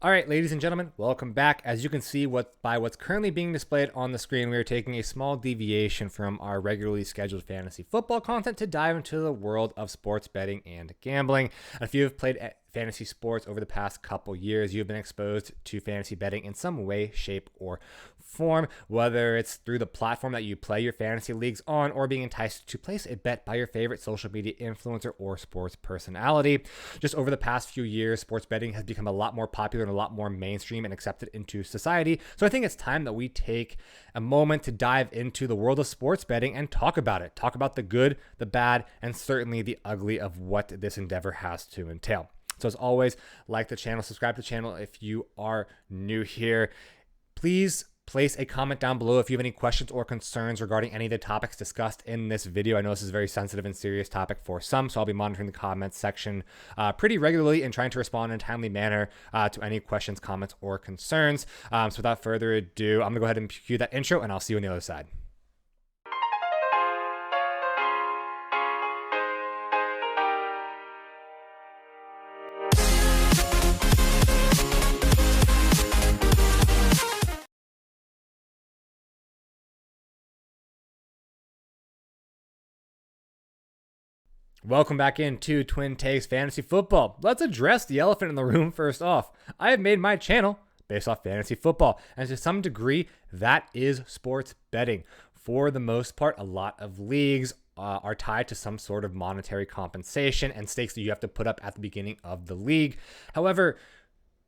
All right, ladies and gentlemen, welcome back. As you can see by what's currently being displayed on the screen, we are taking a small deviation from our regularly scheduled fantasy football content to dive into the world of sports betting and gambling. If you have played fantasy sports over the past couple years, you've been exposed to fantasy betting in some way, shape, or form, whether it's through the platform that you play your fantasy leagues on or being enticed to place a bet by your favorite social media influencer or sports personality. Just over the past few years, sports betting has become a lot more popular and a lot more mainstream and accepted into society. So I think it's time that we take a moment to dive into the world of sports betting and talk about it. Talk about the good, the bad, and certainly the ugly of what this endeavor has to entail. So as always, like the channel, subscribe to the channel if you are new here. Please place a comment down below if you have any questions or concerns regarding any of the topics discussed in this video. I know this is a very sensitive and serious topic for some, so I'll be monitoring the comments section pretty regularly and trying to respond in a timely manner to any questions, comments, or concerns. So without further ado, I'm going to go ahead and cue that intro, and I'll see you on the other side. Welcome back into Twin Takes Fantasy Football. Let's address the elephant in the room first off. I have made my channel based off fantasy football, and to some degree, that is sports betting. For the most part, a lot of leagues are tied to some sort of monetary compensation and stakes that you have to put up at the beginning of the league. However,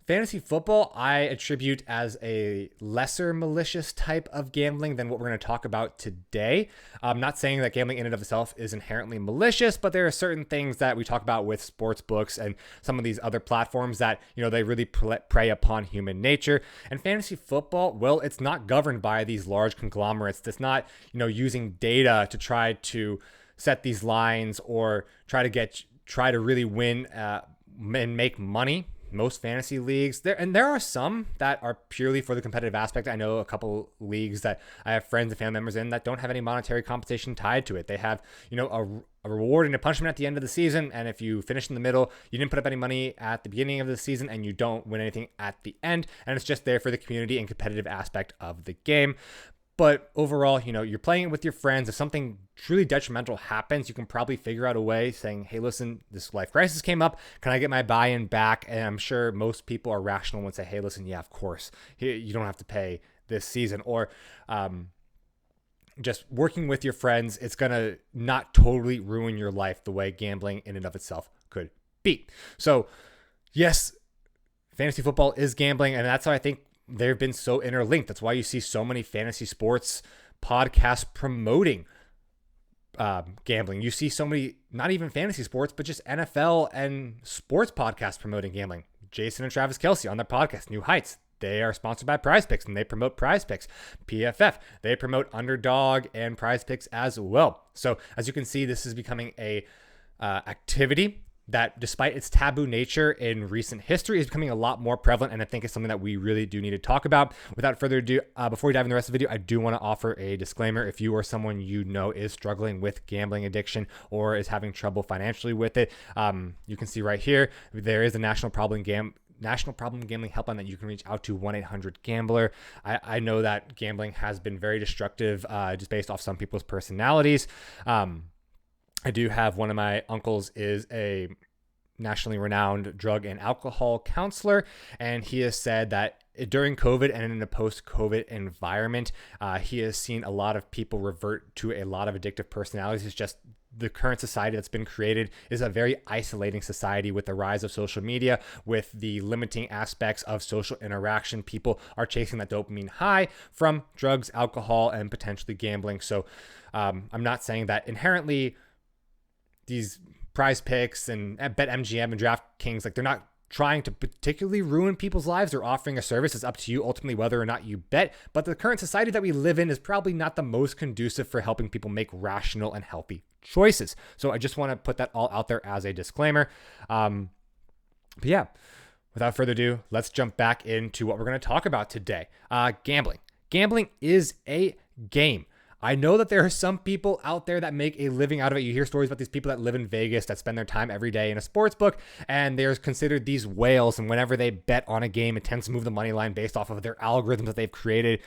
fantasy football, I attribute as a lesser malicious type of gambling than what we're going to talk about today. I'm not saying that gambling in and of itself is inherently malicious, but there are certain things that we talk about with sports books and some of these other platforms that, they really prey upon human nature. And fantasy football, well, it's not governed by these large conglomerates. It's not, using data to try to set these lines or try to really win and make money. Most fantasy leagues there are some that are purely for the competitive aspect. I know a couple leagues that I have friends and family members in that don't have any monetary compensation tied to it. They have, a reward and a punishment at the end of the season. And if you finish in the middle, you didn't put up any money at the beginning of the season and you don't win anything at the end. And it's just there for the community and competitive aspect of the game. But overall, you're playing it with your friends. If something truly detrimental happens, you can probably figure out a way saying, hey, listen, this life crisis came up. Can I get my buy-in back? And I'm sure most people are rational and say, hey, listen, yeah, of course. You don't have to pay this season. Or just working with your friends, it's going to not totally ruin your life the way gambling in and of itself could be. So, yes, fantasy football is gambling, and that's how I think they've been so interlinked. That's why you see so many fantasy sports podcasts promoting gambling. You see so many, not even fantasy sports, but just NFL and sports podcasts promoting gambling. Jason and Travis Kelce on their podcast, New Heights. They are sponsored by PrizePicks and they promote PrizePicks. PFF, they promote Underdog and PrizePicks as well. So as you can see, this is becoming a activity that, despite its taboo nature in recent history, is becoming a lot more prevalent, and I think it's something that we really do need to talk about. Without further ado, before we dive into the rest of the video, I do want to offer a disclaimer. If you or someone is struggling with gambling addiction or is having trouble financially with it, you can see right here, there is a National Problem Gambling helpline that you can reach out to, 1-800-GAMBLER. I know that gambling has been very destructive just based off some people's personalities. I do have one of my uncles is a nationally renowned drug and alcohol counselor, and he has said that during COVID and in a post-COVID environment, he has seen a lot of people revert to a lot of addictive personalities. It's just the current society that's been created is a very isolating society with the rise of social media, with the limiting aspects of social interaction. People are chasing that dopamine high from drugs, alcohol, and potentially gambling. So I'm not saying that inherently these PrizePicks and BetMGM and DraftKings, they're not trying to particularly ruin people's lives. They're offering a service. It's up to you ultimately whether or not you bet. But the current society that we live in is probably not the most conducive for helping people make rational and healthy choices. So I just want to put that all out there as a disclaimer. But yeah, without further ado, let's jump back into what we're going to talk about today. Gambling. Gambling is a game. I know that there are some people out there that make a living out of it. You hear stories about these people that live in Vegas that spend their time every day in a sports book, and they're considered these whales. And whenever they bet on a game, it tends to move the money line based off of their algorithms that they've created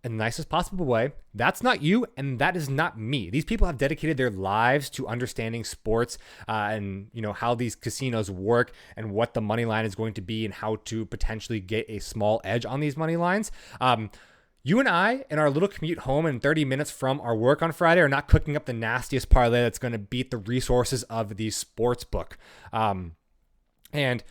in the nicest possible way. That's not you, and that is not me. These people have dedicated their lives to understanding sports and how these casinos work and what the money line is going to be and how to potentially get a small edge on these money lines. You and I, in our little commute home and 30 minutes from our work on Friday, are not cooking up the nastiest parlay that's going to beat the resources of the sports book. And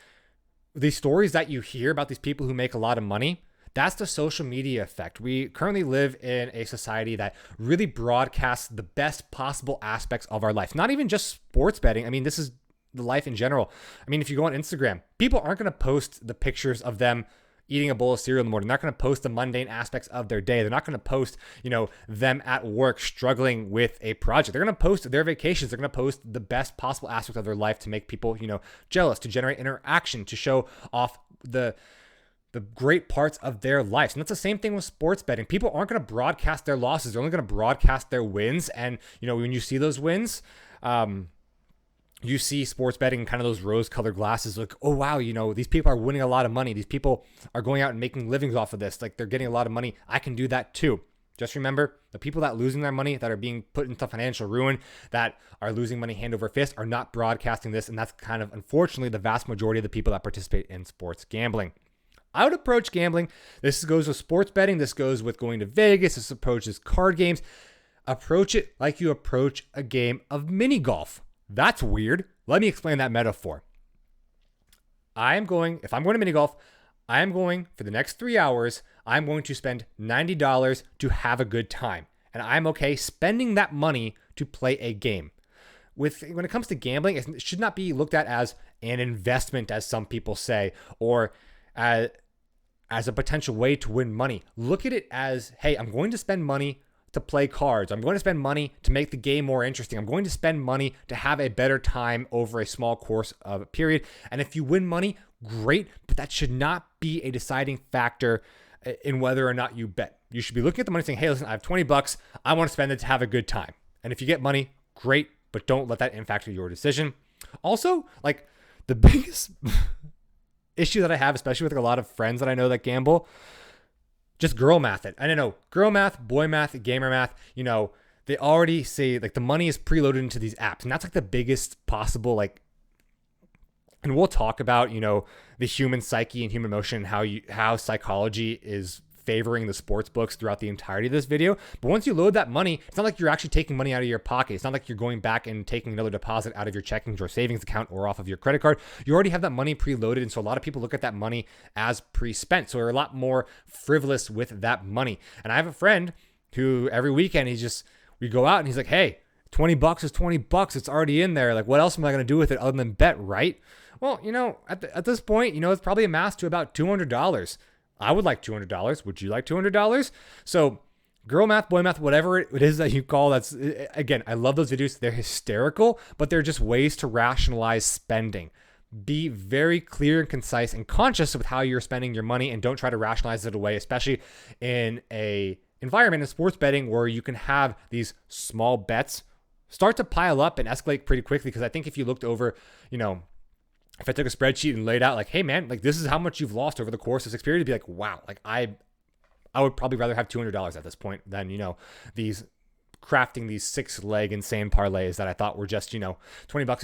the stories that you hear about these people who make a lot of money, that's the social media effect. We currently live in a society that really broadcasts the best possible aspects of our life. Not even just sports betting. I mean, this is the life in general. I mean, if you go on Instagram, people aren't going to post the pictures of them eating a bowl of cereal in the morning. They're not going to post the mundane aspects of their day. They're not going to post, them at work struggling with a project. They're going to post their vacations. They're going to post the best possible aspects of their life to make people, jealous, to generate interaction, to show off the great parts of their lives. And that's the same thing with sports betting. People aren't going to broadcast their losses. They're only going to broadcast their wins. And, when you see those wins, you see sports betting in kind of those rose-colored glasses, like, oh, wow, these people are winning a lot of money. These people are going out and making livings off of this. Like, they're getting a lot of money. I can do that too. Just remember, the people that are losing their money, that are being put into financial ruin, that are losing money hand over fist, are not broadcasting this. And that's kind of, unfortunately, the vast majority of the people that participate in sports gambling. I would approach gambling. This goes with sports betting. This goes with going to Vegas. This approaches card games. Approach it like you approach a game of mini golf. That's weird. Let me explain that metaphor. If I'm going to mini golf, I am going for the next 3 hours. I'm going to spend $90 to have a good time. And I'm okay spending that money to play a game. When it comes to gambling, it should not be looked at as an investment, as some people say, or as a potential way to win money. Look at it as, hey, I'm going to spend money to play cards. I'm going to spend money to make the game more interesting. I'm going to spend money to have a better time over a small course of a period. And if you win money, great, but that should not be a deciding factor in whether or not you bet. You should be looking at the money saying, hey, listen, I have $20. I want to spend it to have a good time. And if you get money, great, but don't let that impact your decision. Also, like, the biggest issue that I have, especially with a lot of friends that I know that gamble, just girl math it. I don't know, girl math, boy math, gamer math, they already say like the money is preloaded into these apps. And that's like the biggest possible, and we'll talk about, the human psyche and human emotion, how psychology is favoring the sports books throughout the entirety of this video. But once you load that money, it's not like you're actually taking money out of your pocket. It's not like you're going back and taking another deposit out of your checking or savings account or off of your credit card. You already have that money preloaded. And so a lot of people look at that money as pre-spent. So they're a lot more frivolous with that money. And I have a friend who every weekend, we go out and he's like, hey, $20 is $20. It's already in there. Like, what else am I going to do with it other than bet, right? Well, at this point, it's probably amassed to about $200. I would like $200. Would you like $200? So girl math, boy math, whatever it is that you call, again, I love those videos. They're hysterical, but they're just ways to rationalize spending. Be very clear and concise and conscious with how you're spending your money, and don't try to rationalize it away, especially in a environment in sports betting where you can have these small bets start to pile up and escalate pretty quickly. Because I think if you looked over, if I took a spreadsheet and laid out like, hey man, like this is how much you've lost over the course of this period, it'd be like, wow, like I would probably rather have $200 at this point than, these crafting these 6-leg insane parlays that I thought were just, $20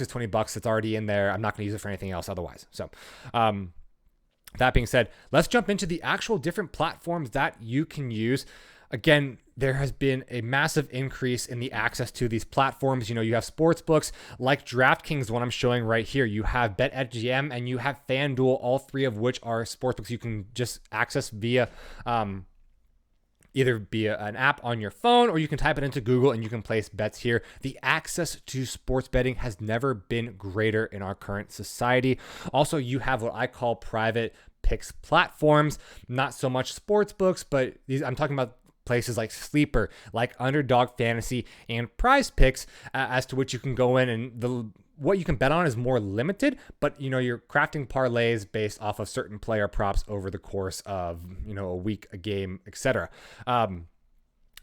is $20. It's already in there. I'm not going to use it for anything else otherwise. So, that being said, let's jump into the actual different platforms that you can use. Again, there has been a massive increase in the access to these platforms. You have sports books like DraftKings, what I'm showing right here. You have BetMGM and you have Fanduel, all three of which are sports books you can just access via either via an app on your phone, or you can type it into Google and you can place bets here. The access to sports betting has never been greater in our current society. Also, you have what I call private picks platforms, not so much sports books, but I'm talking about places like Sleeper, like Underdog Fantasy, and PrizePicks, as to which you can go in, and what you can bet on is more limited, but you're crafting parlays based off of certain player props over the course of a week, a game, etc.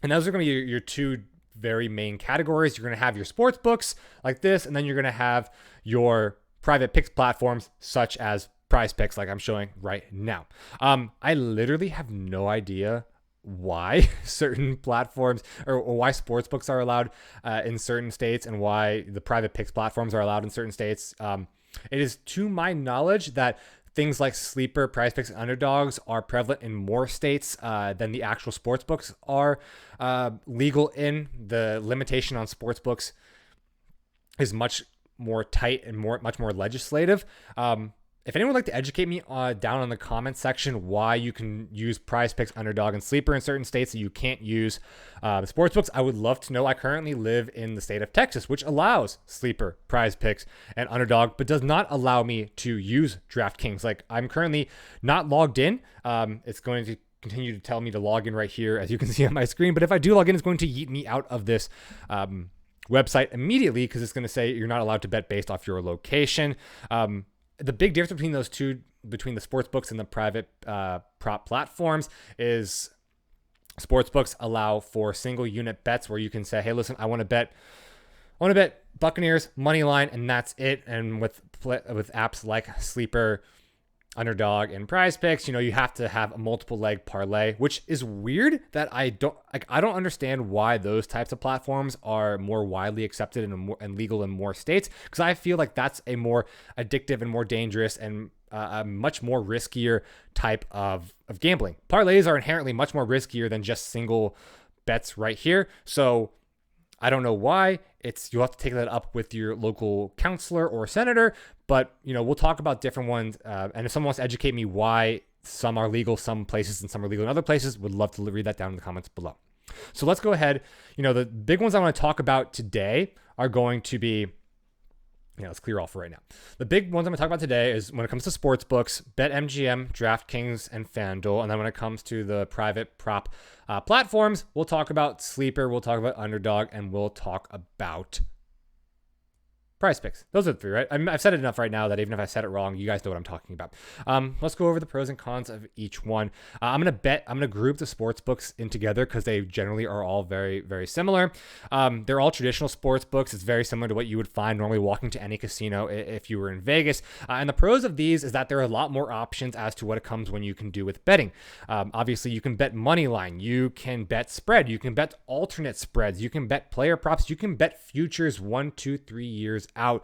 And those are going to be your two very main categories. You're going to have your sports books like this, and then you're going to have your private picks platforms such as PrizePicks, like I'm showing right now. I literally have no idea why certain platforms or why sports books are allowed in certain states and why the private picks platforms are allowed in certain states. It is to my knowledge that things like Sleeper, PrizePicks, and Underdogs are prevalent in more states than the actual sports books are legal in. The limitation on sports books is much more tight and much more legislative. If anyone would like to educate me down in the comments section why you can use PrizePicks, Underdog, and Sleeper in certain states that you can't use the sports books, I would love to know. I currently live in the state of Texas, which allows Sleeper, PrizePicks, and Underdog, but does not allow me to use DraftKings. Like, I'm currently not logged in. It's going to continue to tell me to log in right here, as you can see on my screen. But if I do log in, it's going to yeet me out of this website immediately because it's going to say you're not allowed to bet based off your location. The big difference between those two, between the sports books and the private prop platforms, is sports books allow for single unit bets where you can say, hey, listen, I want to bet Buccaneers money line, and that's it. And with apps like Sleeper, Underdog, and PrizePicks, you have to have a multiple leg parlay, which is weird that I don't understand why those types of platforms are more widely accepted and legal in more states, because I feel like that's a more addictive and more dangerous and a much more riskier type of gambling. Parlays are inherently much more riskier than just single bets right here. So I don't know why. You'll have to take that up with your local counselor or senator, but we'll talk about different ones. And if someone wants to educate me why some are legal some places and some are legal in other places, would love to read that down in the comments below. So let's go ahead. The big ones I want to talk about today are going to be, let's clear all for right now. The big ones I'm going to talk about today is when it comes to sports books, BetMGM, DraftKings, and Fanduel. And then when it comes to the private prop platforms, we'll talk about Sleeper, we'll talk about Underdog, and we'll talk about PrizePicks. Those are the three, right? I've said it enough right now that even if I said it wrong, you guys know what I'm talking about. Let's go over the pros and cons of each one. I'm going to group the sports books in together because they generally are all very, very similar. They're all traditional sports books. It's very similar to what you would find normally walking to any casino if you were in Vegas. And the pros of these is that there are a lot more options as to what it comes when you can do with betting. Obviously, you can bet money line. You can bet spread. You can bet alternate spreads. You can bet player props. You can bet futures 1, 2, 3 years out,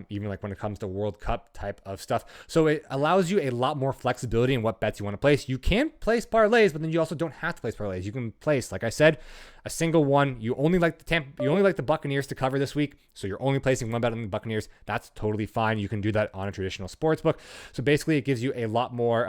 even like when it comes to World Cup type of stuff. So it allows you a lot more flexibility in what bets you want to place. You can place parlays, but then you also don't have to place parlays. You can place, like I said, a single one. You only like the Buccaneers to cover this week, so you're only placing one bet on the Buccaneers. That's totally fine. You can do that on a traditional sports book. So basically, it gives you a lot more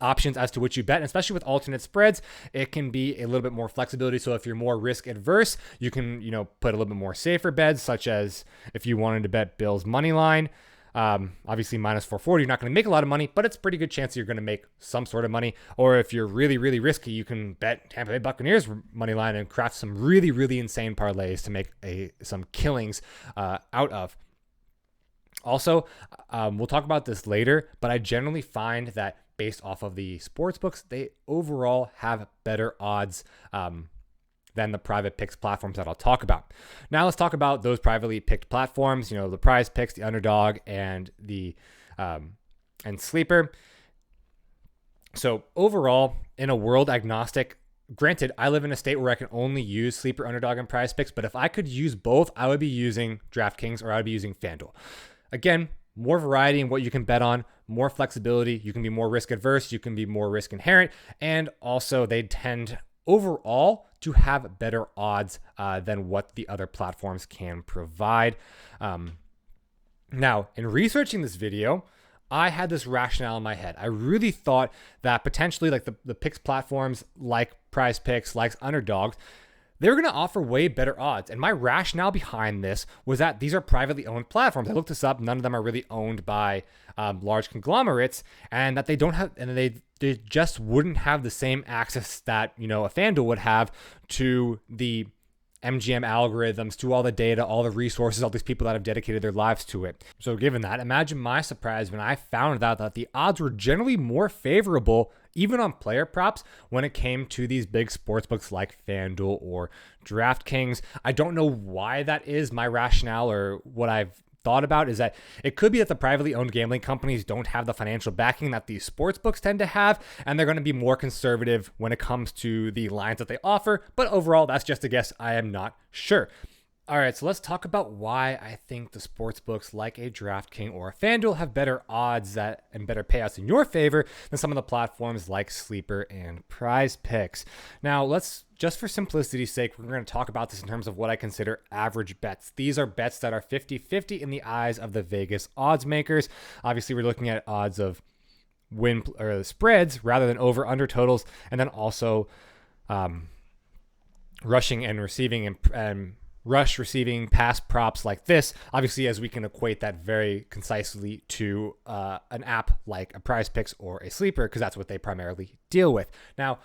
options as to which you bet, and especially with alternate spreads, it can be a little bit more flexibility. So if you're more risk adverse, you can put a little bit more safer bets, such as if you wanted to bet Bills money line, obviously minus 440, you're not going to make a lot of money, but it's a pretty good chance you're going to make some sort of money. Or if you're really, really risky, you can bet Tampa Bay Buccaneers money line and craft some really, really insane parlays to make some killings out of. Also, we'll talk about this later, but I generally find that based off of the sports books, they overall have better odds than the private picks platforms that I'll talk about. Now let's talk about those privately picked platforms, the PrizePicks, the Underdog, and the and Sleeper. So overall, in a world agnostic, granted, I live in a state where I can only use Sleeper, Underdog, and PrizePicks, but if I could use both, I would be using DraftKings or I would be using Fanduel. Again, more variety in what you can bet on, more flexibility. You can be more risk adverse. You can be more risk inherent. And also they tend overall to have better odds than what the other platforms can provide. Now, in researching this video, I had this rationale in my head. I really thought that potentially like the picks platforms like PrizePicks, like Underdogs, they're going to offer way better odds. And my rationale behind this was that these are privately owned platforms. I looked this up. None of them are really owned by large conglomerates, and that they don't have, and they just wouldn't have the same access that, a FanDuel would have to the MGM algorithms, to all the data, all the resources, all these people that have dedicated their lives to it. So given that, imagine my surprise when I found out that the odds were generally more favorable, even on player props, when it came to these big sportsbooks like Fanduel or DraftKings. I don't know why that is. My rationale, or what I've thought about, is that it could be that the privately owned gambling companies don't have the financial backing that these sports books tend to have, and they're going to be more conservative when it comes to the lines that they offer. But overall, that's just a guess. I am not sure. All right, so let's talk about why I think the sports books like a DraftKings or a FanDuel have better odds and better payouts in your favor than some of the platforms like Sleeper and PrizePicks. Now, just for simplicity's sake, we're going to talk about this in terms of what I consider average bets. These are bets that are 50-50 in the eyes of the Vegas odds makers. Obviously, we're looking at odds of win or spreads rather than over/under totals, and then also rushing and receiving and rush, receiving, pass props like this. Obviously, as we can equate that very concisely to an app like a PrizePicks or a Sleeper, because that's what they primarily deal with. Now,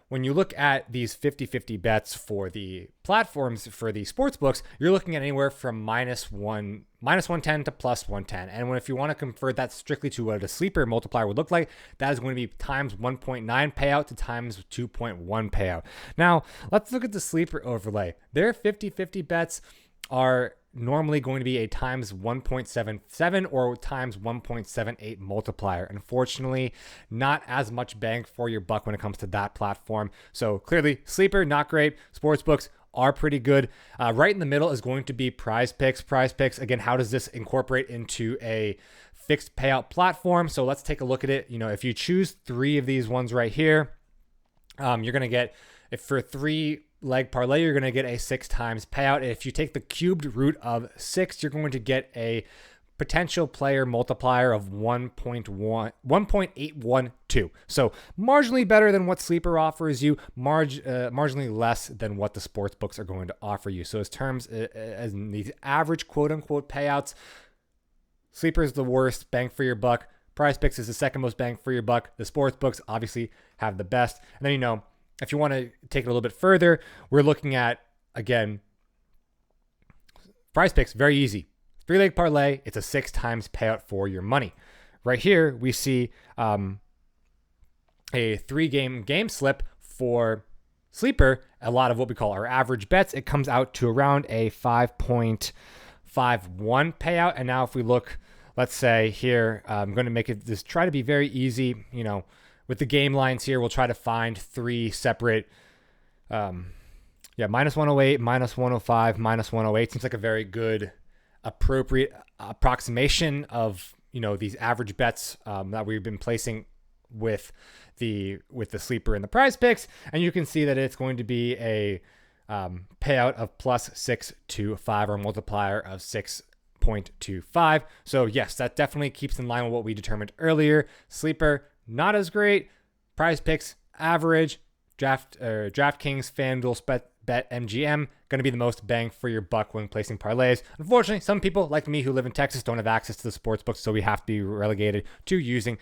when you look at these 50-50 bets for the platforms, for the sports books, you're looking at anywhere from minus 110 to plus 110. And if you want to convert that strictly to what a Sleeper multiplier would look like, that is going to be times 1.9 payout to times 2.1 payout. Now, let's look at the Sleeper overlay. Their 50-50 bets are normally going to be a times 1.77 or times 1.78 multiplier. Unfortunately, not as much bang for your buck when it comes to that platform. So clearly, Sleeper, not great. Sportsbooks are pretty good. Right in the middle is going to be PrizePicks. PrizePicks, again, how does this incorporate into a fixed payout platform? So let's take a look at it. If you choose 3 of these ones right here, you're going to get, if for 3-leg parlay, you're going to get a 6 times payout. If you take the cubed root of 6, you're going to get a potential player multiplier of 1.812. So marginally better than what Sleeper offers you, marginally less than what the sports books are going to offer you. So as these average quote unquote payouts, Sleeper is the worst bang for your buck. PrizePicks is the second most bang for your buck. The sports books obviously have the best. And then, if you want to take it a little bit further, we're looking at, again, PrizePicks, very easy. 3-leg parlay, it's a 6 times payout for your money. Right here, we see a 3-game slip for Sleeper, a lot of what we call our average bets. It comes out to around a 5.51 payout. And now if we look, let's say here, I'm going to make it try to be very easy, with the game lines here, we'll try to find 3 separate, minus 108, minus 105, minus 108. Seems like a very good, appropriate approximation of, these average bets that we've been placing with the Sleeper and the PrizePicks. And you can see that it's going to be a payout of plus 625 or multiplier of 6.25. So yes, that definitely keeps in line with what we determined earlier. Sleeper, not as great. PrizePicks, average. DraftKings, FanDuel, Bet, MGM, going to be the most bang for your buck when placing parlays. Unfortunately, some people like me who live in Texas don't have access to the sports books, so we have to be relegated to using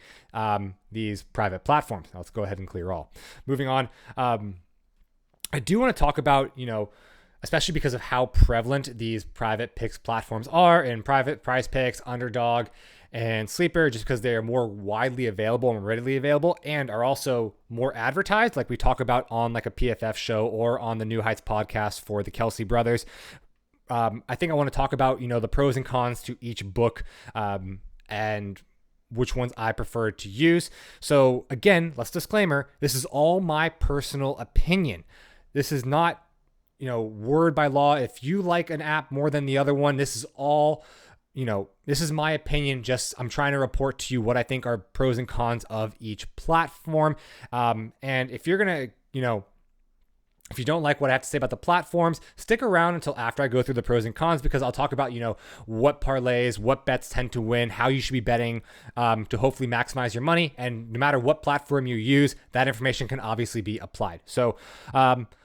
these private platforms. Now, let's go ahead and clear all. Moving on, I do want to talk about, especially because of how prevalent these private picks platforms are, and private PrizePicks, Underdog, and Sleeper, just because they are more widely available and readily available, and are also more advertised, like we talk about on like a PFF show or on the New Heights podcast for the Kelsey brothers. I think I want to talk about, the pros and cons to each book, and which ones I prefer to use. So again, let's disclaimer, this is all my personal opinion. This is not, word by law. If you like an app more than the other one, this is all, this is my opinion. Just, I'm trying to report to you what I think are pros and cons of each platform. And if you're going to, if you don't like what I have to say about the platforms, stick around until after I go through the pros and cons, because I'll talk about, what parlays, what bets tend to win, how you should be betting to hopefully maximize your money. And no matter what platform you use, that information can obviously be applied. So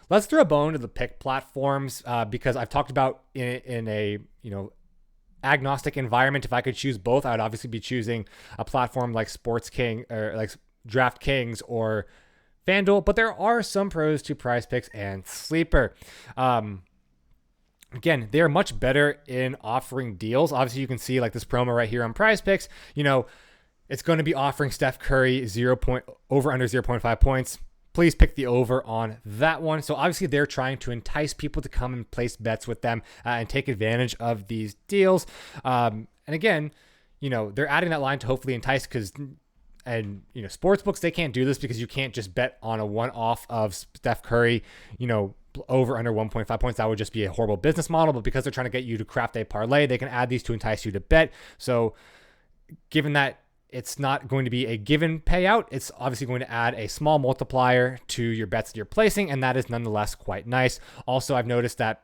let's throw a bone to the pick platforms because I've talked about in a, agnostic environment. If I could choose both, I would obviously be choosing a platform like SportsKing or like DraftKings or FanDuel, but there are some pros to PrizePicks and Sleeper. Again, they are much better in offering deals. Obviously, you can see like this promo right here on PrizePicks. It's going to be offering Steph Curry over under 0.5 points. Please pick the over on that one. So obviously they're trying to entice people to come and place bets with them and take advantage of these deals. And again, they're adding that line to hopefully entice sports books, they can't do this because you can't just bet on a one-off of Steph Curry, over under 1.5 points. That would just be a horrible business model. But because they're trying to get you to craft a parlay, they can add these to entice you to bet. So given that it's not going to be a given payout, it's obviously going to add a small multiplier to your bets that you're placing, and that is nonetheless quite nice. Also, I've noticed that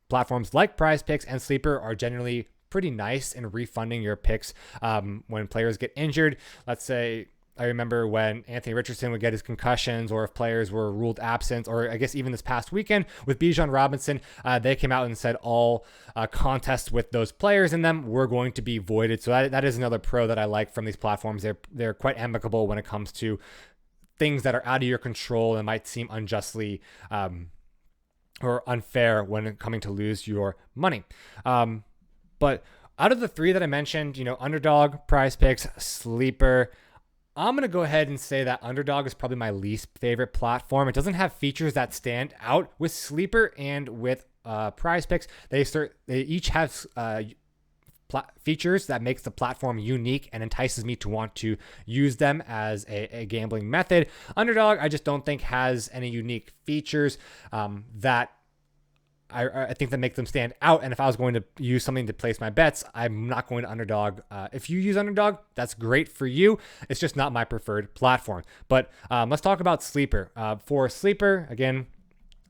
platforms like PrizePicks and Sleeper are generally pretty nice in refunding your picks when players get injured. Let's say, I remember when Anthony Richardson would get his concussions, or if players were ruled absent, or I guess even this past weekend with Bijan Robinson, they came out and said all contests with those players in them were going to be voided. So that is another pro that I like from these platforms. They're quite amicable when it comes to things that are out of your control and might seem unjustly or unfair when coming to lose your money. But out of the three that I mentioned, Underdog, PrizePicks, Sleeper, I'm going to go ahead and say that Underdog is probably my least favorite platform. It doesn't have features that stand out. With Sleeper and with PrizePicks, they each have features that makes the platform unique and entices me to want to use them as a gambling method. Underdog, I just don't think has any unique features that I think that make them stand out. And if I was going to use something to place my bets, I'm not going to Underdog. If you use Underdog, that's great for you. It's just not my preferred platform. But let's talk about Sleeper. For Sleeper, again,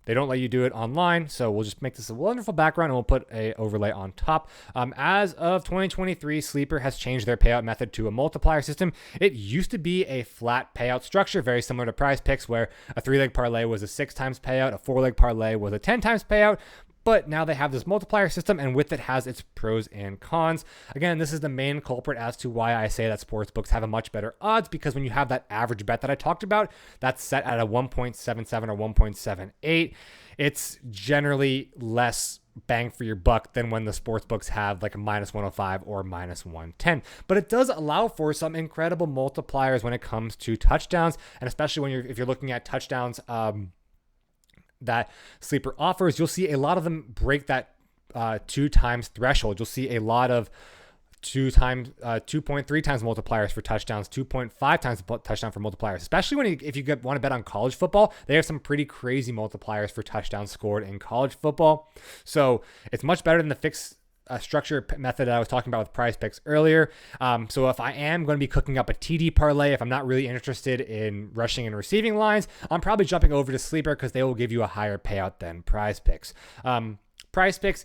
they don't let you do it online, so we'll just make this a wonderful background and we'll put a overlay on top. As of 2023, Sleeper has changed their payout method to a multiplier system. It used to be a flat payout structure, very similar to PrizePicks, where a 3-leg parlay was a 6 times payout, a 4-leg parlay was a 10 times payout. But now they have this multiplier system, and with it has its pros and cons. Again, this is the main culprit as to why I say that sportsbooks have a much better odds, because when you have that average bet that I talked about, that's set at a 1.77 or 1.78, it's generally less bang for your buck than when the sports books have like a -105 or -110. But it does allow for some incredible multipliers when it comes to touchdowns, and especially if you're looking at touchdowns that Sleeper offers, you'll see a lot of them break that 2 times threshold. You'll see a lot of 2.3 times multipliers for touchdowns, 2.5 times touchdown for multipliers, especially if you want to bet on college football. They have some pretty crazy multipliers for touchdowns scored in college football. So it's much better than the fixed structure method that I was talking about with PrizePicks earlier. So if I am going to be cooking up a TD parlay, if I'm not really interested in rushing and receiving lines, I'm probably jumping over to Sleeper because they will give you a higher payout than PrizePicks. PrizePicks,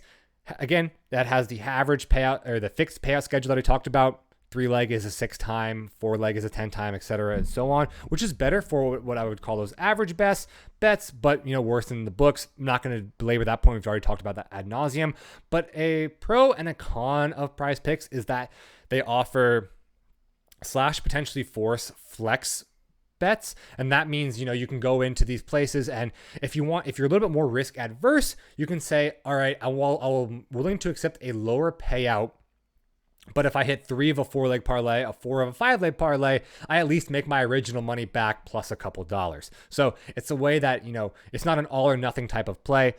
again, that has the average payout or the fixed payout schedule that I talked about. 3-leg is a 6-time, 4-leg is a 10-time, etc., and so on, which is better for what I would call those average bets, but worse than the books. I'm not going to belabor that point. We've already talked about that ad nauseum. But a pro and a con of PrizePicks is that they offer / potentially force flex bets, and that means you can go into these places, and if you're a little bit more risk adverse, you can say, all right, I'm willing to accept a lower payout. But if I hit 3 of a 4-leg parlay, a 4 of a 5-leg parlay, I at least make my original money back plus a couple dollars. So it's a way that, it's not an all or nothing type of play.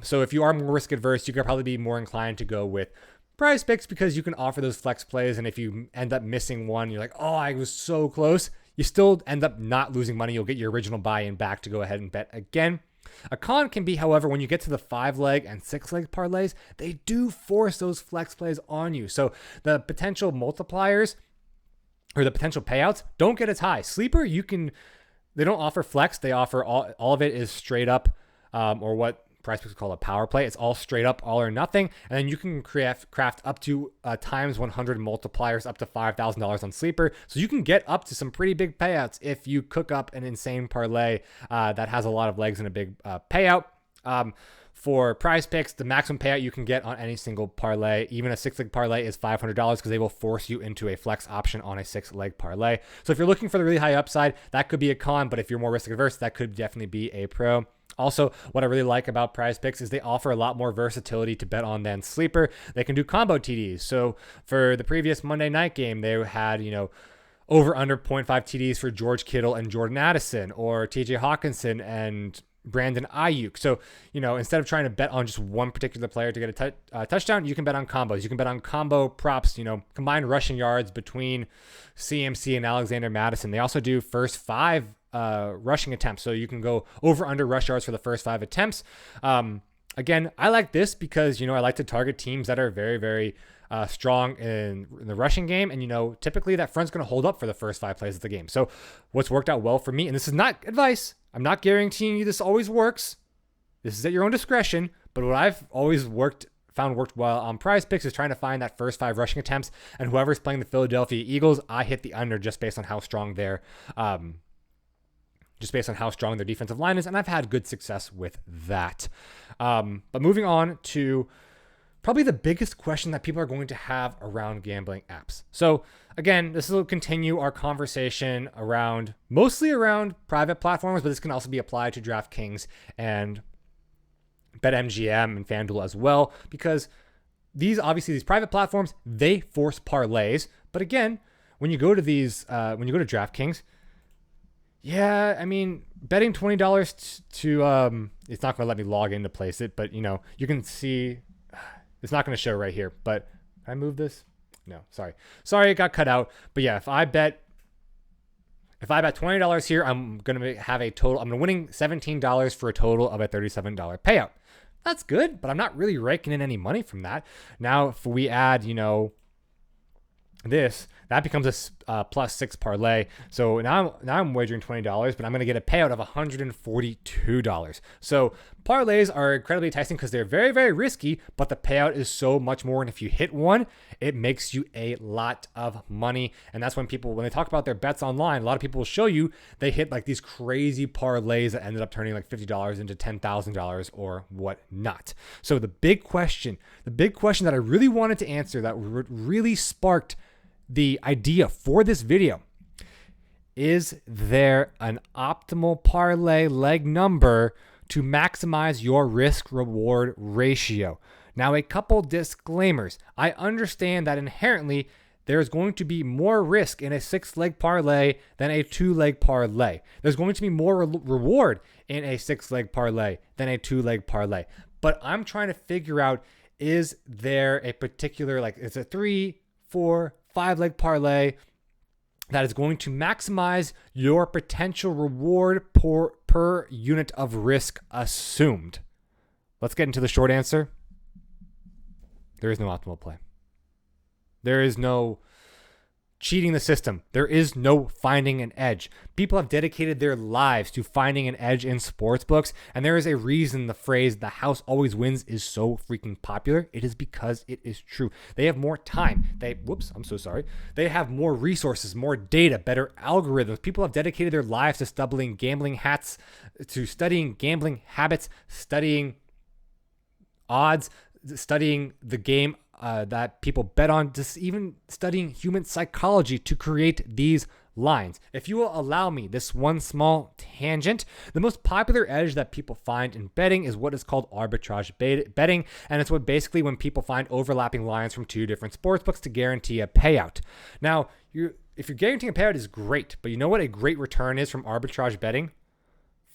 So if you are more risk adverse, you could probably be more inclined to go with PrizePicks because you can offer those flex plays. And if you end up missing one, you're like, oh, I was so close. You still end up not losing money. You'll get your original buy-in back to go ahead and bet again. A con can be, however, when you get to the 5-leg and 6-leg parlays, they do force those flex plays on you. So the potential multipliers or the potential payouts don't get as high. Sleeper, they don't offer flex. They offer all of it is straight up, or what PrizePicks call a power play. It's all straight up, all or nothing. And then you can craft up to times 100 multipliers up to $5,000 on Sleeper. So you can get up to some pretty big payouts if you cook up an insane parlay that has a lot of legs and a big payout. For PrizePicks, the maximum payout you can get on any single parlay, even a 6-leg parlay, is $500 because they will force you into a flex option on a 6-leg parlay. So if you're looking for the really high upside, that could be a con, but if you're more risk averse, that could definitely be a pro. Also, what I really like about PrizePicks is they offer a lot more versatility to bet on than Sleeper. They can do combo TDs. So for the previous Monday night game, they had, over under 0.5 TDs for George Kittle and Jordan Addison, or TJ Hawkinson and Brandon Ayuk. So, instead of trying to bet on just one particular player to get a touchdown, you can bet on combos. You can bet on combo props, combined rushing yards between CMC and Alexander Madison. They also do first 5 rushing attempts. So you can go over under rush yards for the first 5 attempts. Again, I like this because, I like to target teams that are very, very strong in the rushing game. And, typically that front's going to hold up for the first 5 plays of the game. So what's worked out well for me, and this is not advice, I'm not guaranteeing you this always works. This is at your own discretion. But what I've always found worked well on PrizePicks is trying to find that first 5 rushing attempts. And whoever's playing the Philadelphia Eagles, I hit the under just based on how strong their defensive line is, and I've had good success with that. But moving on to probably the biggest question that people are going to have around gambling apps. So again, this will continue our conversation mostly around private platforms, but this can also be applied to DraftKings and BetMGM and Fanduel as well, because these private platforms, they force parlays. But again, when you go to DraftKings, yeah, I mean, betting $20 to it's not going to let me log in to place it, but you can see it's not going to show right here. But can I move this? No, sorry, it got cut out. But yeah, if I bet $20 here, I'm going to have a total. I'm winning $17 for a total of a $37 payout. That's good, but I'm not really raking in any money from that. Now, if we add, this, that becomes a plus 6 parlay. So now I'm wagering $20, but I'm going to get a payout of $142. So parlays are incredibly enticing because they're very, very risky, but the payout is so much more. And if you hit one, it makes you a lot of money. And that's when they talk about their bets online, a lot of people will show you they hit like these crazy parlays that ended up turning like $50 into $10,000 or whatnot. So the big question that I really wanted to answer, that really sparked the idea for this video, is there an optimal parlay leg number to maximize your risk reward ratio? Now, a couple disclaimers. I understand that inherently there's going to be more risk in a 6-leg parlay than a 2-leg parlay. There's going to be more reward in a 6-leg parlay than a 2-leg parlay. But I'm trying to figure out, is there a particular, it's a 3, 4, 5-leg parlay that is going to maximize your potential reward per unit of risk assumed? Let's get into the short answer. There is no optimal play. There is no cheating the system. There is no finding an edge. People have dedicated their lives to finding an edge in sports books, and there is a reason the phrase "the house always wins" is so freaking popular. It is because it is true. They have more time. They have more resources, more data, better algorithms. People have dedicated their lives to studying gambling habits, studying odds, studying the game that people bet on, just even studying human psychology to create these lines. If you will allow me this one small tangent, the most popular edge that people find in betting is what is called arbitrage betting, and it's when people find overlapping lines from 2 different sportsbooks to guarantee a payout. Now, if you're guaranteeing a payout is great, but you know what a great return is from arbitrage betting?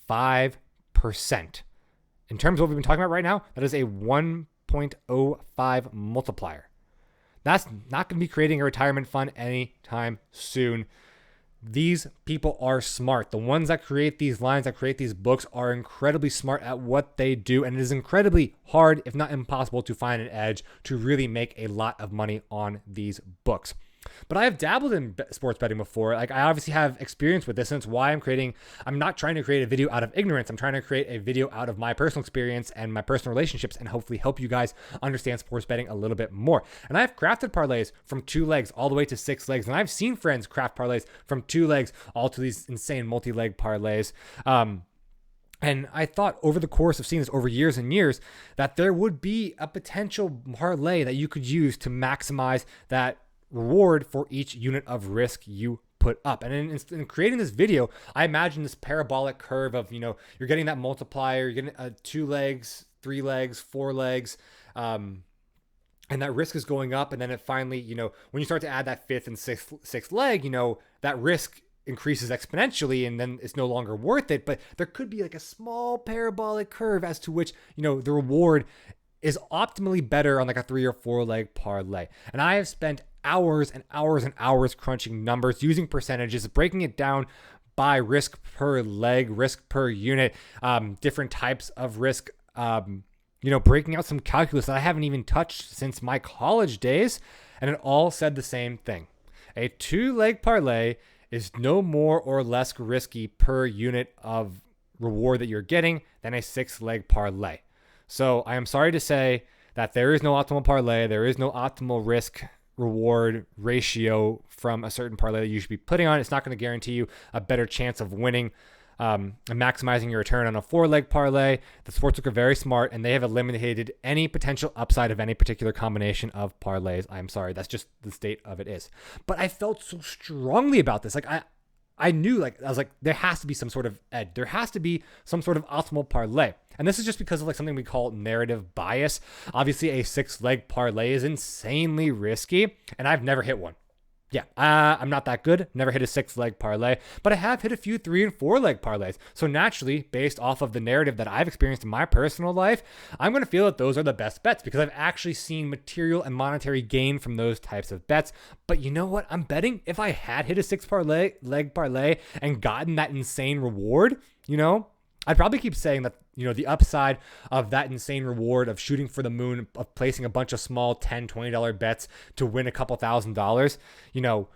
5%. In terms of what we've been talking about right now, that is a 1.05 multiplier. That's not going to be creating a retirement fund anytime soon. These people are smart. The ones that create these lines, that create these books, are incredibly smart at what they do, and it is incredibly hard, if not impossible, to find an edge to really make a lot of money on these books. But I have dabbled in sports betting before. I obviously have experience with this, and it's why I'm not trying to create a video out of ignorance. I'm trying to create a video out of my personal experience and my personal relationships, and hopefully help you guys understand sports betting a little bit more. And I've crafted parlays from 2 legs all the way to 6 legs, and I've seen friends craft parlays from 2 legs all to these insane multi-leg parlays. And I thought over the course of seeing this over years and years that there would be a potential parlay that you could use to maximize that reward for each unit of risk you put up. And in creating this video, I imagine this parabolic curve of, you're getting that multiplier, you're getting 2 legs, 3 legs, 4 legs, and that risk is going up. And then it finally, when you start to add that 5th and 6th leg, that risk increases exponentially, and then it's no longer worth it. But there could be like a small parabolic curve as to which, the reward is optimally better on like a 3 or 4 leg parlay. And I have spent hours and hours and hours crunching numbers, using percentages, breaking it down by risk per leg, risk per unit, different types of risk, breaking out some calculus that I haven't even touched since my college days. And it all said the same thing. A 2-leg parlay is no more or less risky per unit of reward that you're getting than a 6-leg parlay. So I am sorry to say that there is no optimal parlay. There is no optimal risk reward ratio from a certain parlay that you should be putting on. It's not going to guarantee you a better chance of winning and maximizing your return on a 4-leg parlay. The sportsbook are very smart, and they have eliminated any potential upside of any particular combination of parlays. I'm sorry, that's just the state of it is. But I felt so strongly about this. Like I knew, I was like, there has to be some sort of edge. There has to be some sort of optimal parlay. And this is just because of like something we call narrative bias. Obviously, a 6-leg parlay is insanely risky, and I've never hit one. Yeah, I'm not that good. Never hit a 6-leg parlay, but I have hit a few 3 and 4-leg parlays. So naturally, based off of the narrative that I've experienced in my personal life, I'm going to feel that those are the best bets because I've actually seen material and monetary gain from those types of bets. But you know what? I'm betting if I had hit a 6-leg parlay and gotten that insane reward, I'd probably keep saying that, the upside of that insane reward of shooting for the moon, of placing a bunch of small $10, $20 bets to win a couple $1,000s,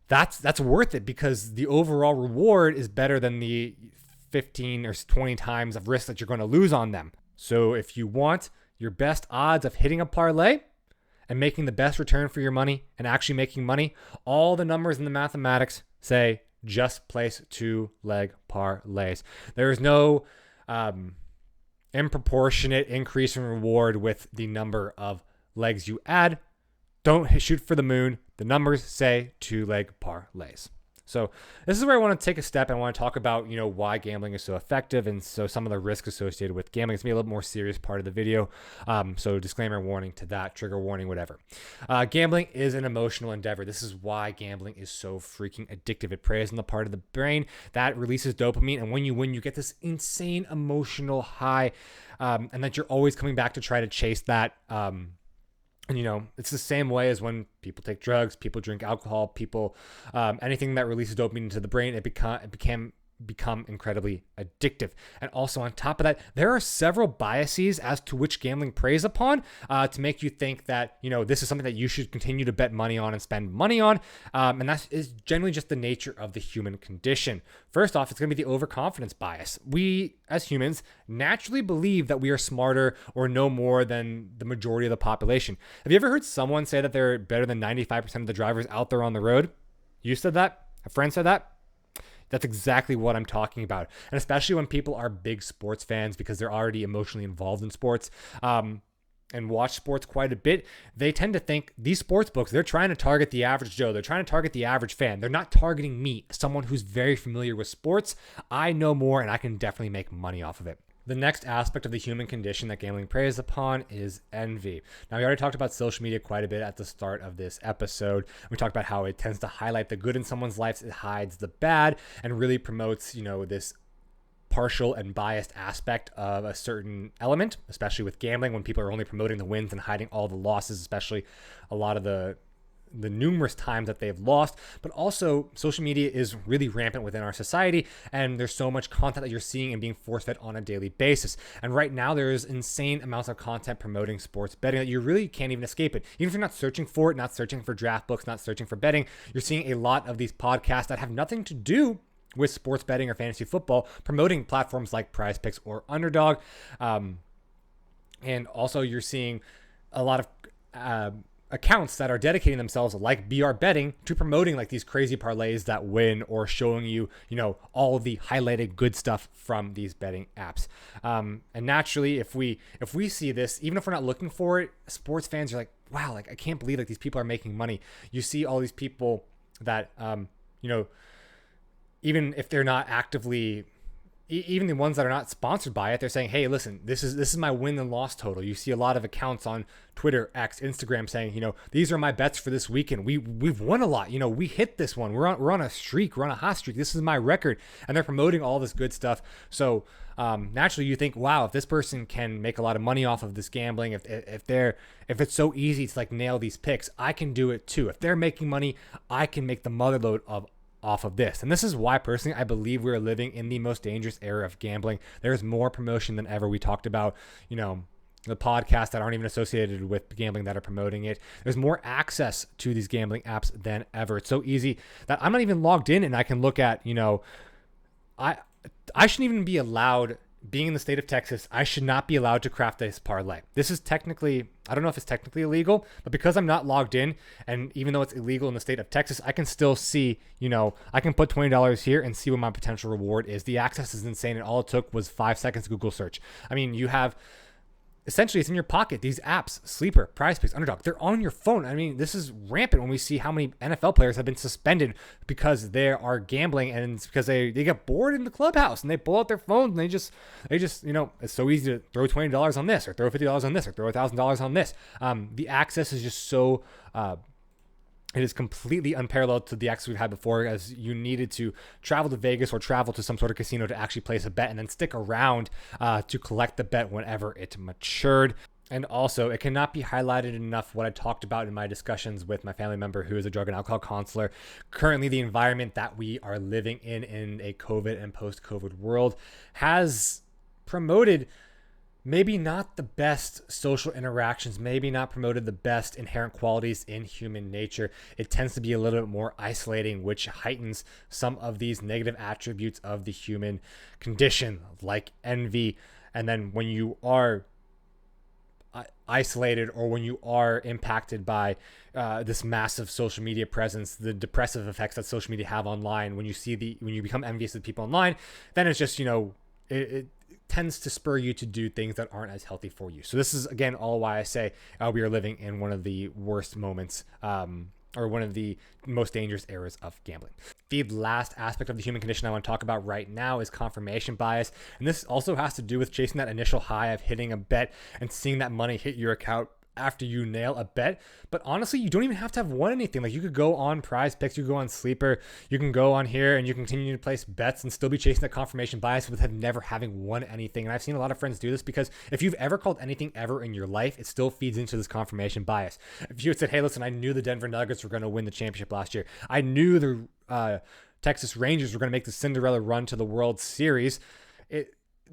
that's worth it because the overall reward is better than the 15 or 20 times of risk that you're going to lose on them. So if you want your best odds of hitting a parlay and making the best return for your money and actually making money, all the numbers in the mathematics say just place 2-leg parlays. There is no improportionate increase in reward with the number of legs you add. Don't shoot for the moon. The numbers say 2-leg parlays. So this is where I want to take a step and I want to talk about, why gambling is so effective and so some of the risk associated with gambling. It's going to be a little more serious part of the video. So disclaimer, warning to that, trigger warning, whatever. Gambling is an emotional endeavor. This is why gambling is so freaking addictive. It preys on the part of the brain that releases dopamine. And when you win, you get this insane emotional high and that you're always coming back to try to chase that. And, it's the same way as when people take drugs, people drink alcohol, people, anything that releases dopamine into the brain, it become incredibly addictive. And also on top of that, there are several biases as to which gambling preys upon to make you think that, this is something that you should continue to bet money on and spend money on. And that is generally just the nature of the human condition. First off, it's going to be the overconfidence bias. We, as humans, naturally believe that we are smarter or know more than the majority of the population. Have you ever heard someone say that they're better than 95% of the drivers out there on the road? You said that? A friend said that? That's exactly what I'm talking about. And especially when people are big sports fans because they're already emotionally involved in sports and watch sports quite a bit, they tend to think these sports books, they're trying to target the average Joe. They're trying to target the average fan. They're not targeting me, someone who's very familiar with sports. I know more and I can definitely make money off of it. The next aspect of the human condition that gambling preys upon is envy. Now, we already talked about social media quite a bit at the start of this episode. We talked about how it tends to highlight the good in someone's life, it hides the bad, and really promotes, this partial and biased aspect of a certain element, especially with gambling when people are only promoting the wins and hiding all the losses, especially a lot of the numerous times that they've lost. But also social media is really rampant within our society, and there's so much content that you're seeing and being force-fed on a daily basis. And right now there's insane amounts of content promoting sports betting that you really can't even escape it. Even if you're not searching for it, not searching for draft books, not searching for betting, you're seeing a lot of these podcasts that have nothing to do with sports betting or fantasy football promoting platforms like PrizePicks or Underdog. And also you're seeing a lot of accounts that are dedicating themselves, like BR Betting, to promoting like these crazy parlays that win or showing you, all of the highlighted good stuff from these betting apps. And naturally, if we see this, even if we're not looking for it, sports fans are like, wow, like I can't believe like these people are making money. You see all these people that, you know, even if they're not actively, even the ones that are not sponsored by it, they're saying, hey, listen, this is my win and loss total. You see a lot of accounts on Twitter, X, Instagram saying, these are my bets for this weekend. We've won a lot. We hit this one. We're on a streak. We're on a hot streak. This is my record. And they're promoting all this good stuff. So naturally you think, wow, if this person can make a lot of money off of this gambling, if it's so easy to like nail these picks, I can do it too. If they're making money, I can make the mother load off of this. And this is why personally I believe we're living in the most dangerous era of gambling. There's more promotion than ever. We talked about, the podcasts that aren't even associated with gambling that are promoting it. There's more access to these gambling apps than ever. It's so easy that I'm not even logged in and I can look at, I shouldn't even be allowed, being in the state of Texas, I should not be allowed to craft this parlay. This is technically, I don't know if it's technically illegal, but because I'm not logged in, and even though it's illegal in the state of Texas, I can still see, I can put $20 here and see what my potential reward is. The access is insane, and all it took was 5 seconds Google search. I mean, you have, essentially, it's in your pocket. These apps, Sleeper, PrizePicks, Underdog, they're on your phone. I mean, this is rampant when we see how many NFL players have been suspended because they are gambling, and it's because they get bored in the clubhouse and they pull out their phones and they just it's so easy to throw $20 on this or throw $50 on this or throw $1,000 on this. The access is just so it is completely unparalleled to the access we've had before, as you needed to travel to Vegas or travel to some sort of casino to actually place a bet and then stick around to collect the bet whenever it matured. And also, it cannot be highlighted enough what I talked about in my discussions with my family member who is a drug and alcohol counselor. Currently, the environment that we are living in a COVID and post-COVID world has promoted maybe not the best social interactions, maybe not promoted the best inherent qualities in human nature. It tends to be a little bit more isolating, which heightens some of these negative attributes of the human condition, like envy. And then when you are isolated, or when you are impacted by this massive social media presence, the depressive effects that social media have online, when you become envious of people online, then it's just, it tends to spur you to do things that aren't as healthy for you. So this is, again, all why I say we are living in one of the worst moments or one of the most dangerous eras of gambling. The last aspect of the human condition I want to talk about right now is confirmation bias. And this also has to do with chasing that initial high of hitting a bet and seeing that money hit your account after you nail a bet. But honestly, you don't even have to have won anything. Like, you could go on PrizePicks, you could go on Sleeper, you can go on here and you continue to place bets and still be chasing that confirmation bias with never having won anything. And I've seen a lot of friends do this because if you've ever called anything ever in your life, it still feeds into this confirmation bias. If you had said, hey, listen, I knew the Denver Nuggets were going to win the championship last year, I knew the Texas Rangers were going to make the Cinderella run to the World Series,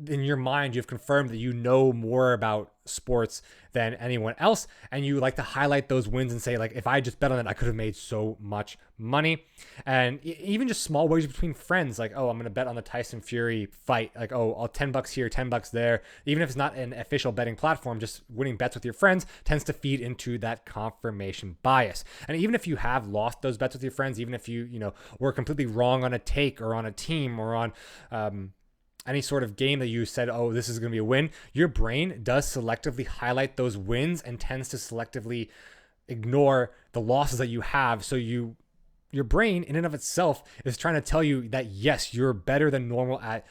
in your mind, you've confirmed that you know more about sports than anyone else, and you like to highlight those wins and say, like, if I just bet on it, I could have made so much money. And even just small wagers between friends, like, oh, I'm going to bet on the Tyson Fury fight, like, oh, I'll $10 here, $10 there. Even if it's not an official betting platform, just winning bets with your friends tends to feed into that confirmation bias. And even if you have lost those bets with your friends, even if you were completely wrong on a take or on a team or on any sort of game that you said, oh, this is going to be a win, your brain does selectively highlight those wins and tends to selectively ignore the losses that you have. So your brain in and of itself is trying to tell you that, yes, you're better than normal at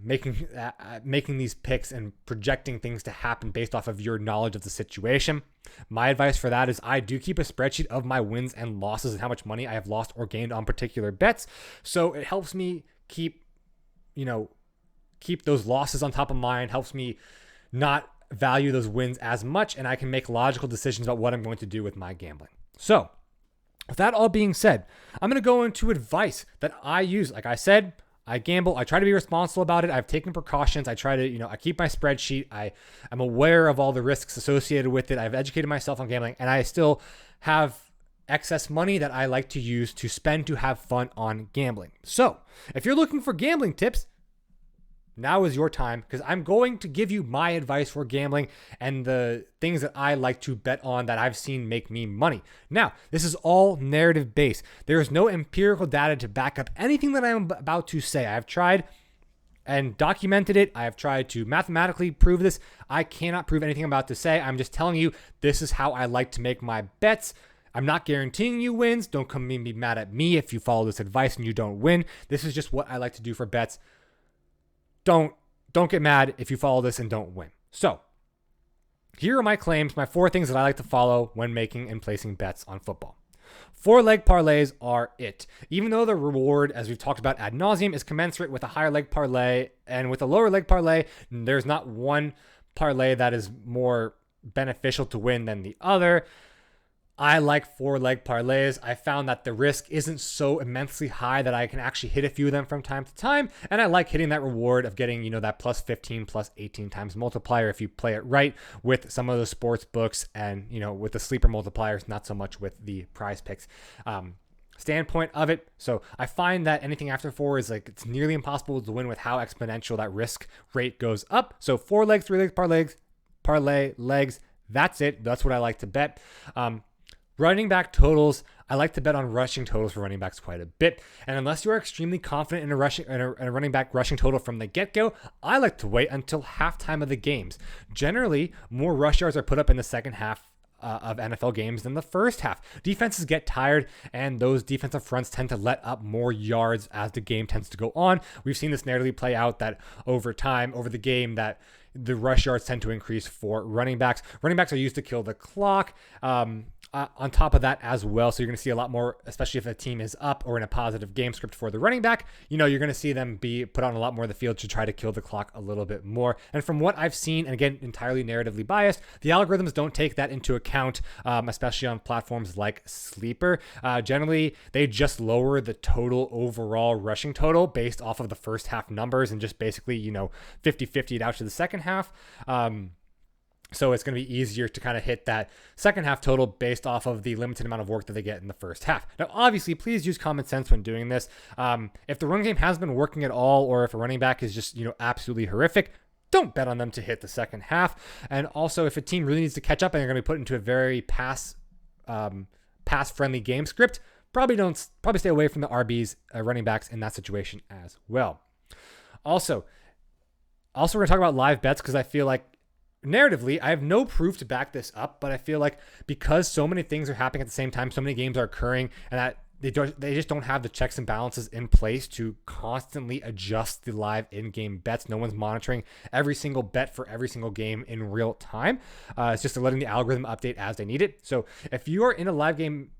making these picks and projecting things to happen based off of your knowledge of the situation. My advice for that is I do keep a spreadsheet of my wins and losses and how much money I have lost or gained on particular bets. So it helps me keep those losses on top of mind, helps me not value those wins as much, and I can make logical decisions about what I'm going to do with my gambling. So with that all being said, I'm going to go into advice that I use. Like I said, I gamble. I try to be responsible about it. I've taken precautions. I try to, I keep my spreadsheet. I'm aware of all the risks associated with it. I've educated myself on gambling, and I still have excess money that I like to use to spend to have fun on gambling. So if you're looking for gambling tips, now is your time, because I'm going to give you my advice for gambling and the things that I like to bet on that I've seen make me money. Now, this is all narrative based. There is no empirical data to back up anything that I'm about to say. I've tried and documented it. I have tried to mathematically prove this. I cannot prove anything I'm about to say. I'm just telling you this is how I like to make my bets. I'm not guaranteeing you wins. Don't come and be mad at me if you follow this advice and you don't win. This is just what I like to do for bets. Don't get mad if you follow this and don't win. So here are my claims, my 4 things that I like to follow when making and placing bets on football. 4-leg parlays are it. Even though the reward, as we've talked about ad nauseum, is commensurate with a higher leg parlay and with a lower leg parlay, there's not one parlay that is more beneficial to win than the other. I like 4-leg parlays. I found that the risk isn't so immensely high that I can actually hit a few of them from time to time. And I like hitting that reward of getting, that plus 15, plus 18 times multiplier if you play it right with some of the sports books and, with the sleeper multipliers, not so much with the PrizePicks standpoint of it. So I find that anything after 4 is it's nearly impossible to win with how exponential that risk rate goes up. So 4 legs, 3 legs, parlay legs. That's it. That's what I like to bet. Running back totals, I like to bet on rushing totals for running backs quite a bit. And unless you are extremely confident in a running back rushing total from the get-go, I like to wait until halftime of the games. Generally, more rush yards are put up in the second half of NFL games than the first half. Defenses get tired, and those defensive fronts tend to let up more yards as the game tends to go on. We've seen this narratively play out that over time, over the game, that the rush yards tend to increase for running backs. Running backs are used to kill the clock. On top of that as well. So you're going to see a lot more, especially if a team is up or in a positive game script for the running back, you're going to see them be put on a lot more of the field to try to kill the clock a little bit more. And from what I've seen, and again, entirely narratively biased, the algorithms don't take that into account, especially on platforms like Sleeper. Generally, they just lower the total overall rushing total based off of the first half numbers and just basically, 50-50 it out to the second half. So it's going to be easier to kind of hit that second half total based off of the limited amount of work that they get in the first half. Now, obviously, please use common sense when doing this. If the run game has been working at all, or if a running back is just, absolutely horrific, don't bet on them to hit the second half. And also, if a team really needs to catch up and they're going to be put into a very pass-friendly game script, probably stay away from the RBs, running backs in that situation as well. Also, we're going to talk about live bets because I feel like narratively, I have no proof to back this up, but I feel like because so many things are happening at the same time, so many games are occurring, and that they just don't have the checks and balances in place to constantly adjust the live in-game bets. No one's monitoring every single bet for every single game in real time. It's just letting the algorithm update as they need it. So if you are in a live game,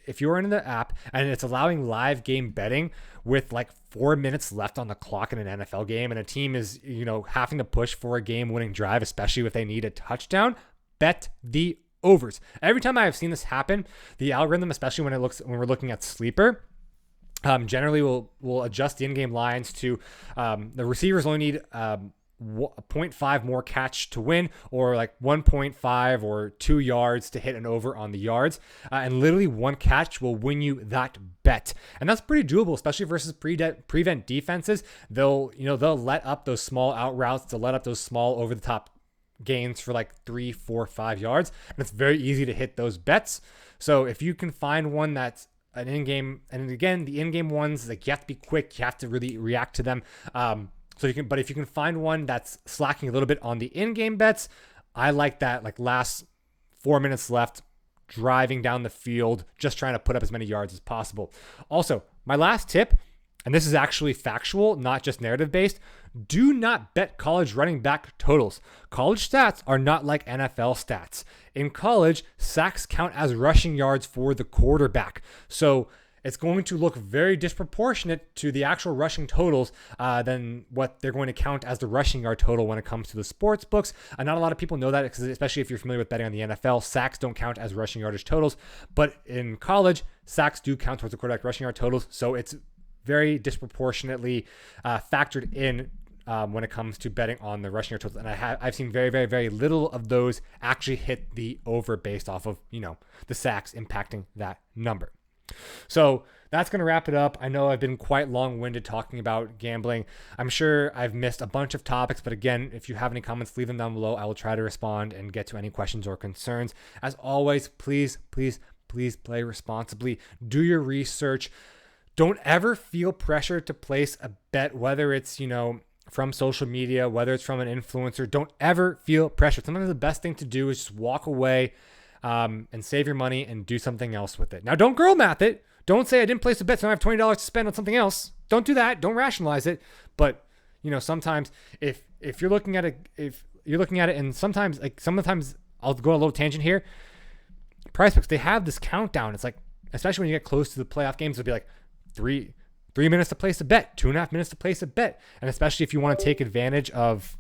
if you're in the app and it's allowing live game betting with 4 minutes left on the clock in an NFL game, and a team is, having to push for a game-winning drive, especially if they need a touchdown, bet the overs. Every time I have seen this happen, the algorithm, especially when we're looking at Sleeper, generally will adjust the in-game lines to the receivers only need 0.5 more catch to win, or 1.5 or 2 yards to hit an over on the yards, and literally one catch will win you that bet. And that's pretty doable, especially versus prevent defenses. They'll let up those small out routes, they'll let up those small over the top gains for 3, 4, 5 yards, and it's very easy to hit those bets. So if you can find one that's an in-game, and again, the in-game ones, you have to be quick, you have to really react to them. But if you can find one that's slacking a little bit on the in-game bets, I like that. Last 4 minutes left, driving down the field, just trying to put up as many yards as possible. Also, my last tip, and this is actually factual, not just narrative based, do not bet college running back totals. College stats are not like NFL stats. In college, sacks count as rushing yards for the quarterback. So it's going to look very disproportionate to the actual rushing totals than what they're going to count as the rushing yard total when it comes to the sports books. And not a lot of people know that, especially if you're familiar with betting on the NFL. Sacks don't count as rushing yardage totals, but in college, sacks do count towards the quarterback rushing yard totals. So it's very disproportionately factored in when it comes to betting on the rushing yard totals. And I've seen very, very, very little of those actually hit the over based off of, the sacks impacting that number. So that's going to wrap it up. I know I've been quite long-winded talking about gambling. I'm sure I've missed a bunch of topics, but again, if you have any comments, leave them down below. I will try to respond and get to any questions or concerns. As always, please play responsibly. Do your research. Don't ever feel pressure to place a bet, whether it's, from social media, whether it's from an influencer. Don't ever feel pressure. Sometimes the best thing to do is just walk away, and save your money and do something else with it. Now, don't girl math it. Don't say I didn't place a bet, so I have $20 to spend on something else. Don't do that. Don't rationalize it. But sometimes if you're looking at it, and sometimes I'll go a little tangent here. PrizePicks, they have this countdown. It's like, especially when you get close to the playoff games, it'll be like 3 minutes to place a bet, 2.5 minutes to place a bet. And especially if you want to take advantage of,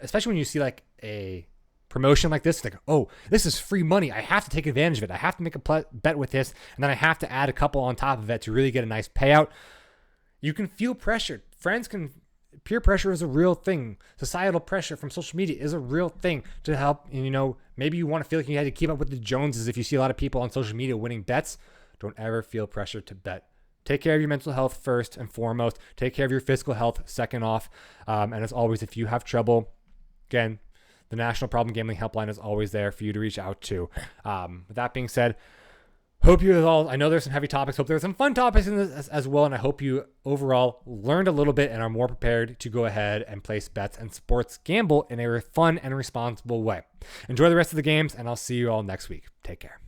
especially when you see like a promotion like this, like, oh, this is free money. I have to take advantage of it. I have to make a bet with this. And then I have to add a couple on top of it to really get a nice payout. You can feel pressure. Peer pressure is a real thing. Societal pressure from social media is a real thing to help. And, maybe you want to feel like you had to keep up with the Joneses. If you see a lot of people on social media winning bets, don't ever feel pressure to bet. Take care of your mental health first and foremost. Take care of your physical health second off. And as always, if you have trouble, again, the National Problem Gambling Helpline is always there for you to reach out to. With that being said, hope you all, I know there's some heavy topics. Hope there's some fun topics in this as well. And I hope you overall learned a little bit and are more prepared to go ahead and place bets and sports gamble in a fun and responsible way. Enjoy the rest of the games, and I'll see you all next week. Take care.